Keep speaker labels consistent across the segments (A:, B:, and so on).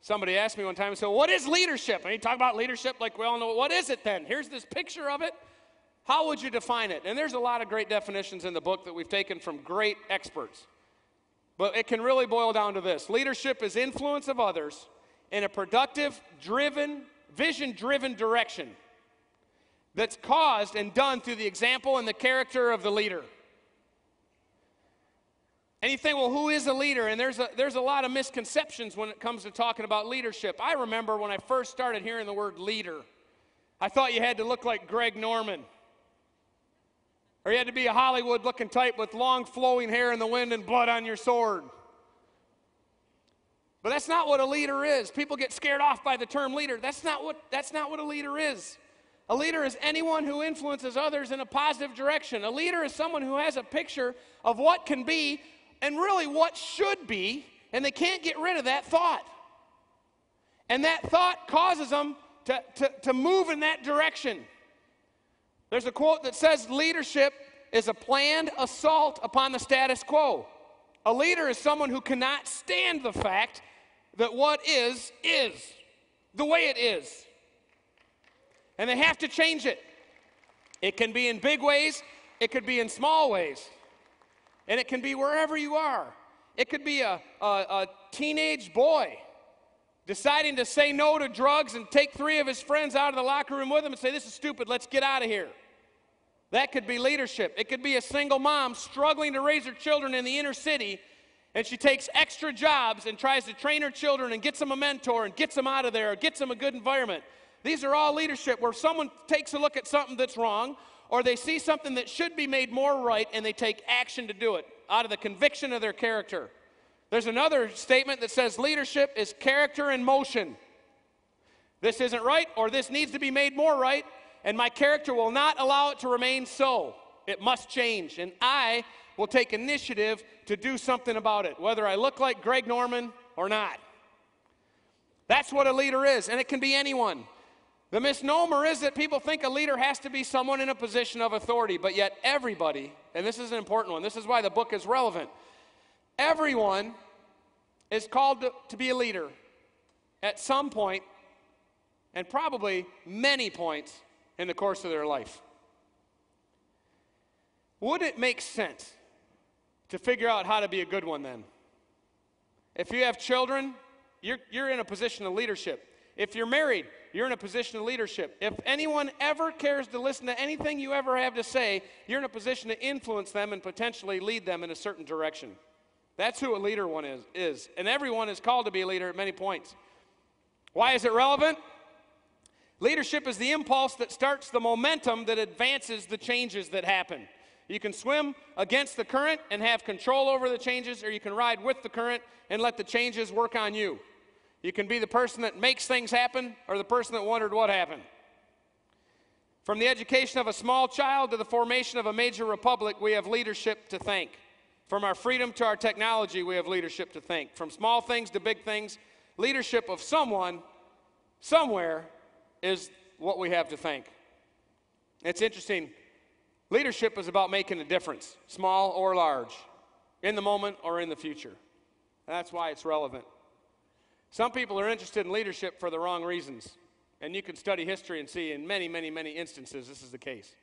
A: Somebody asked me one time, so what is leadership? And you talk about leadership like we all know. What is it then? Here's this picture of it. How would you define it? And there's a lot of great definitions in the book that we've taken from great experts. But it can really boil down to this. Leadership is influence of others in a productive, vision-driven direction that's caused and done through the example and the character of the leader. And you think, well, who is a leader? And there's a lot of misconceptions when it comes to talking about leadership. I remember when I first started hearing the word leader, I thought you had to look like Greg Norman. Or you had to be a Hollywood-looking type with long flowing hair in the wind and blood on your sword. But that's not what a leader is. People get scared off by the term leader. That's not what a leader is. A leader is anyone who influences others in a positive direction. A leader is someone who has a picture of what can be and really what should be, and they can't get rid of that thought. And that thought causes them to move in that direction. There's a quote that says, leadership is a planned assault upon the status quo. A leader is someone who cannot stand the fact that what is the way it is. And they have to change it. It can be in big ways, it could be in small ways. And it can be wherever you are. It could be a teenage boy deciding to say no to drugs and take 3 of his friends out of the locker room with him and say, this is stupid, let's get out of here. That could be leadership. It could be a single mom struggling to raise her children in the inner city, and she takes extra jobs and tries to train her children and gets them a mentor and gets them out of there or gets them a good environment. These are all leadership where someone takes a look at something that's wrong, or they see something that should be made more right, and they take action to do it out of the conviction of their character. There's another statement that says leadership is character in motion. This isn't right, or this needs to be made more right, and my character will not allow it to remain so. It must change, and I will take initiative to do something about it, whether I look like Greg Norman or not. That's what a leader is, and it can be anyone. The misnomer is that people think a leader has to be someone in a position of authority, but yet everybody, and this is an important one, this is why the book is relevant, everyone is called to be a leader at some point, and probably many points in the course of their life. Would it make sense to figure out how to be a good one then? If you have children, you're in a position of leadership. If you're married, you're in a position of leadership. If anyone ever cares to listen to anything you ever have to say, you're in a position to influence them and potentially lead them in a certain direction. That's who a leader one is. And everyone is called to be a leader at many points. Why is it relevant? Leadership is the impulse that starts the momentum that advances the changes that happen. You can swim against the current and have control over the changes, or you can ride with the current and let the changes work on you. You can be the person that makes things happen or the person that wondered what happened. From the education of a small child to the formation of a major republic, we have leadership to thank. From our freedom to our technology, we have leadership to thank. From small things to big things, leadership of someone, somewhere, is what we have to thank. It's interesting. Leadership is about making a difference, small or large, in the moment or in the future. That's why it's relevant. Some people are interested in leadership for the wrong reasons, and you can study history and see in many, many, many instances this is the case.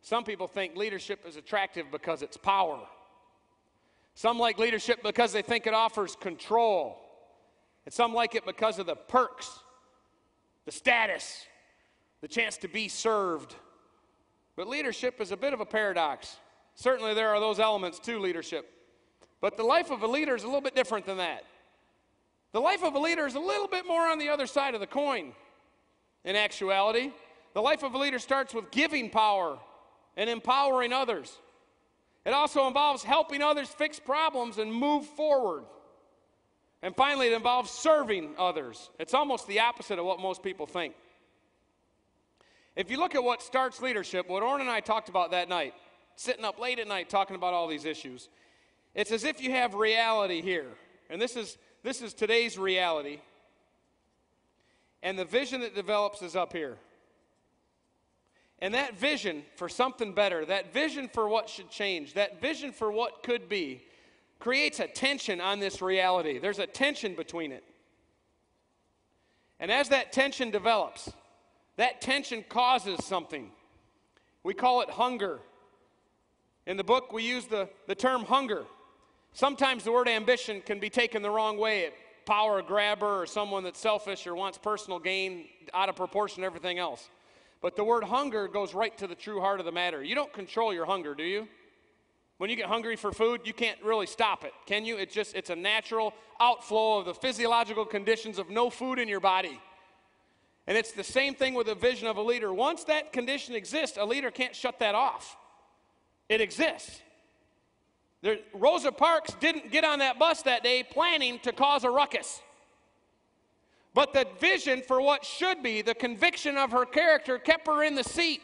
A: Some people think leadership is attractive because it's power. Some like leadership because they think it offers control. And some like it because of the perks, the status, the chance to be served. But leadership is a bit of a paradox. Certainly there are those elements to leadership. But the life of a leader is a little bit different than that. The life of a leader is a little bit more on the other side of the coin. In actuality, the life of a leader starts with giving power and empowering others. It also involves helping others fix problems and move forward. And finally, it involves serving others. It's almost the opposite of what most people think. If you look at what starts leadership, what Orrin and I talked about that night, sitting up late at night talking about all these issues, it's as if you have reality here. And this is today's reality. And the vision that develops is up here. And that vision for something better, that vision for what should change, that vision for what could be, creates a tension on this reality. There's a tension between it. And as that tension develops, that tension causes something. We call it hunger. In the book, we use the term hunger. Sometimes the word ambition can be taken the wrong way. Power grabber or someone that's selfish or wants personal gain out of proportion to everything else. But the word hunger goes right to the true heart of the matter. You don't control your hunger, do you? When you get hungry for food, you can't really stop it, can you? It's a natural outflow of the physiological conditions of no food in your body. And it's the same thing with the vision of a leader. Once that condition exists, a leader can't shut that off. It exists. Rosa Parks didn't get on that bus that day planning to cause a ruckus. But the vision for what should be, the conviction of her character, kept her in the seat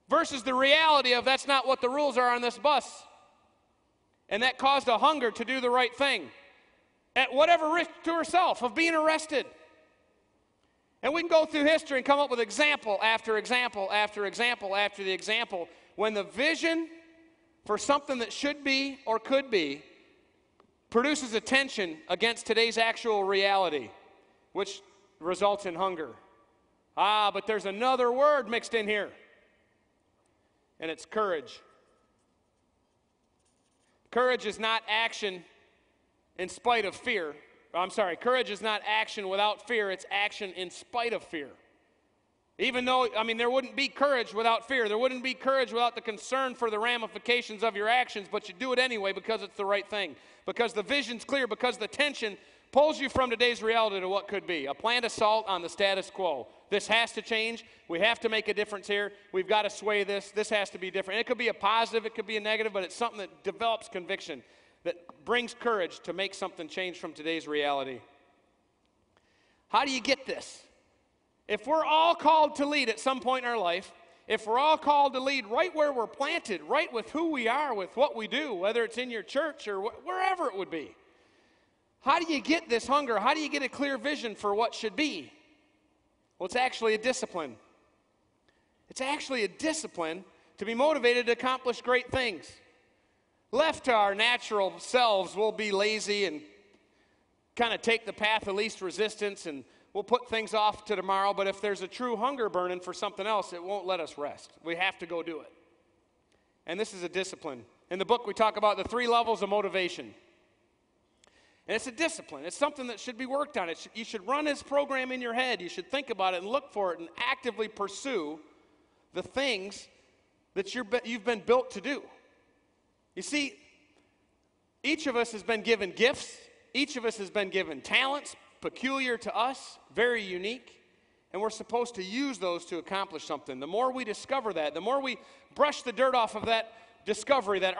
A: versus the reality of that's not what the rules are on this bus. And that caused a hunger to do the right thing at whatever risk to herself of being arrested. And we can go through history and come up with example after example after example after the example when the vision for something that should be or could be produces a tension against today's actual reality, which results in hunger. But there's another word mixed in here, and it's courage. Courage is not action in spite of fear. Courage is not action without fear, it's action in spite of fear. Even though, there wouldn't be courage without fear. There wouldn't be courage without the concern for the ramifications of your actions, but you do it anyway because it's the right thing. Because the vision's clear, because the tension pulls you from today's reality to what could be. A planned assault on the status quo. This has to change. We have to make a difference here. We've got to sway this. This has to be different. It could be a positive, it could be a negative, but it's something that develops conviction, that brings courage to make something change from today's reality. How do you get this? If we're all called to lead at some point in our life, if we're all called to lead right where we're planted, right with who we are, with what we do, whether it's in your church or wherever it would be, how do you get this hunger? How do you get a clear vision for what should be? Well, it's actually a discipline. It's actually a discipline to be motivated to accomplish great things. Left to our natural selves, we'll be lazy and kind of take the path of least resistance, and we'll put things off to tomorrow. But if there's a true hunger burning for something else, it won't let us rest. We have to go do it. And this is a discipline. In the book, we talk about the 3 levels of motivation. And it's a discipline. It's something that should be worked on. You should run this program in your head. You should think about it and look for it and actively pursue the things that you've been built to do. You see, each of us has been given gifts. Each of us has been given talents, peculiar to us, very unique, and we're supposed to use those to accomplish something. The more we discover that, the more we brush the dirt off of that discovery, that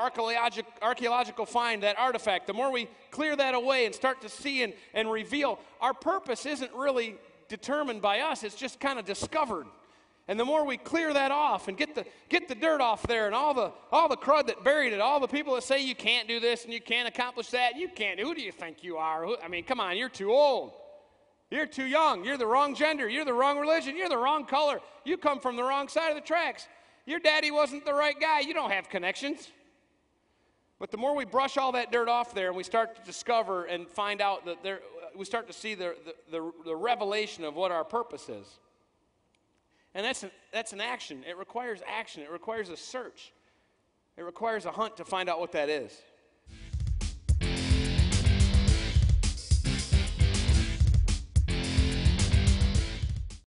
A: archaeological find, that artifact, the more we clear that away and start to see and reveal, our purpose isn't really determined by us, it's just kind of discovered. And the more we clear that off and get the dirt off there and all the crud that buried it, all the people that say you can't do this and you can't accomplish that, you can't. Who do you think you are? Come on, you're too old. You're too young. You're the wrong gender. You're the wrong religion. You're the wrong color. You come from the wrong side of the tracks. Your daddy wasn't the right guy. You don't have connections. But the more we brush all that dirt off there and we start to discover and find out that we start to see the revelation of what our purpose is. And that's an action. It requires action. It requires a search. It requires a hunt to find out what that is.